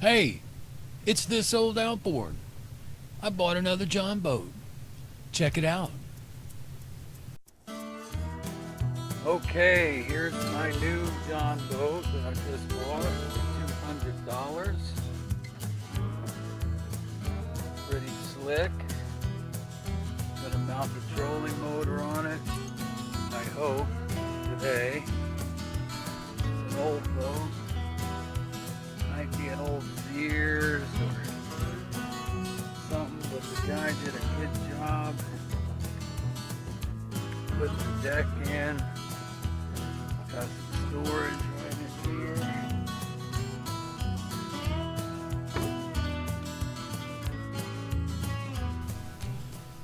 Hey, it's this old outboard. I bought another Jon Boat. Check it out. Okay, here's my new Jon Boat that I just bought for $200. Pretty slick. Gonna mount the trolling motor on it, I hope, today. It's an old boat. Might be an old Sears or something, but the guy did a good job putting the deck in. Got some storage right in here.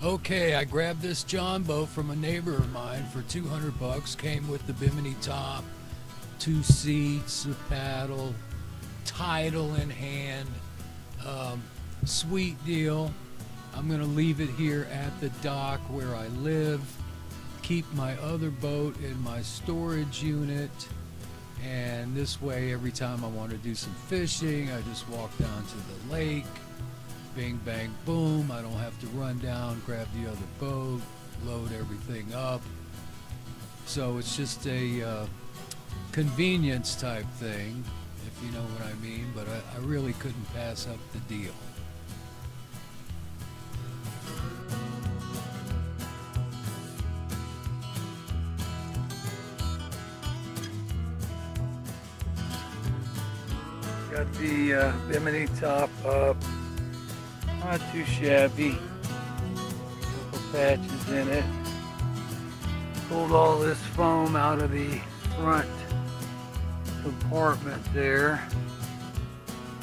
Okay, I grabbed this Jon Boat from a neighbor of mine for $200. Came with the bimini top, 2 seats, a paddle, title in hand. Sweet deal. I'm gonna leave it here at the dock where I live, keep my other boat in my storage unit, and this way every time I want to do some fishing I just walk down to the lake, bing bang boom. I don't have to run down, grab the other boat, load everything up. So it's just a convenience type thing, if you know what I mean, but I really couldn't pass up the deal. Got the bimini top up, not too shabby, couple patches in it. Pulled all this foam out of the front compartment there.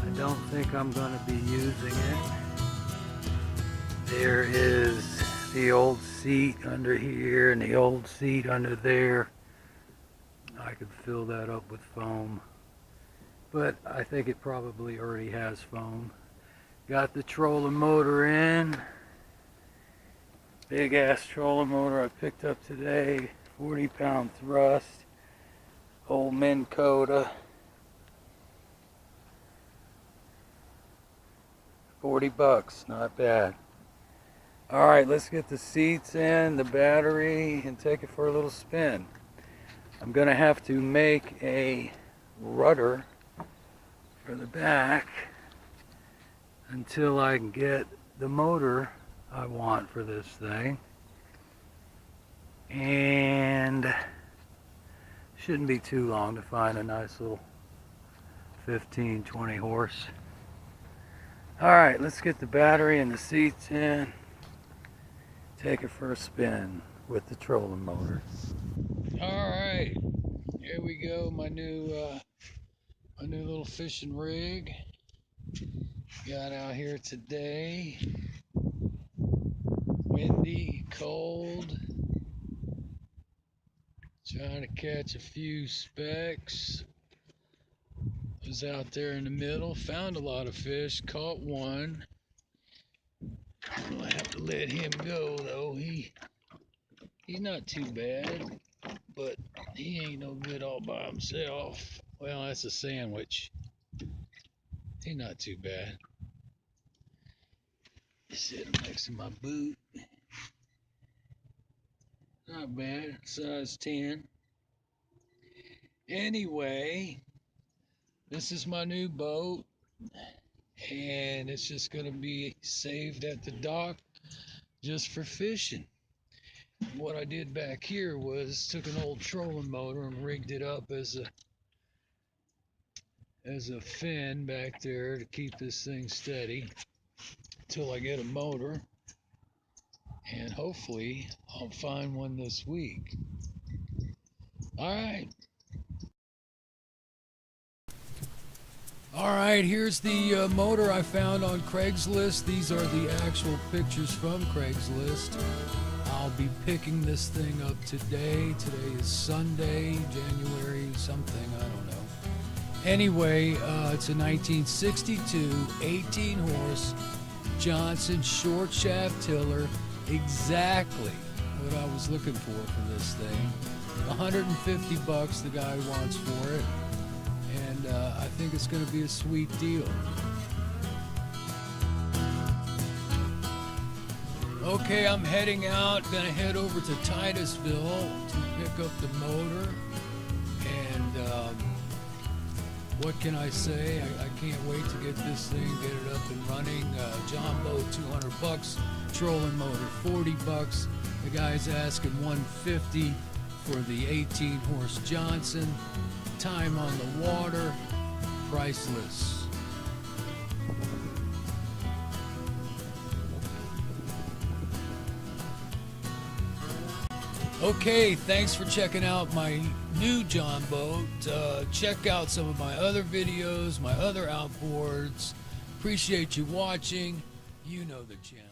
I don't think I'm going to be using it. There is the old seat under here and the old seat under there. I could fill that up with foam, but I think it probably already has foam. Got the trolling motor in. Big ass trolling motor I picked up today, 40-pound thrust. Old Minn Kota, 40 bucks, not bad. All right, let's get the seats in, the battery, and take it for a little spin. I'm gonna have to make a rudder for the back until I can get the motor I want for this thing. And shouldn't be too long to find a nice little 15-20 horse. All right, let's get the battery and the seats in. Take it for a spin with the trolling motor. All right, here we go. My new little fishing rig. Got out here today. Windy, cold. Trying to catch a few specks. Was out there in the middle, found a lot of fish, caught one. I'll have to let him go though. He's not too bad, but he ain't no good all by himself. Well, that's a sandwich. He's not too bad. Sit him next to my boot. Not bad, size 10. Anyway, this is my new boat, and it's just going to be saved at the dock just for fishing. What I did back here was took an old trolling motor and rigged it up as a fin back there to keep this thing steady until I get a motor, and hopefully I'll find one this week. All right. All right, here's the motor I found on Craigslist. These are the actual pictures from Craigslist. I'll be picking this thing up today. Today is Sunday, January something, I don't know. Anyway, it's a 1962 18-horse Johnson short shaft tiller. Exactly what I was looking for this thing. $150 the guy wants for it. and I think it's going to be a sweet deal. Okay, I'm heading out. Gonna head over to Titusville to pick up the motor, and what can I say? I can't wait to get this thing, get it up and running. Jon Boat, $200. Trolling motor, $40. The guy's asking $150 for the 18-horse Johnson. Time on the water, priceless. Okay, thanks for checking out my new Jon Boat. Check out some of my other videos, my other outboards. Appreciate you watching. You know the channel.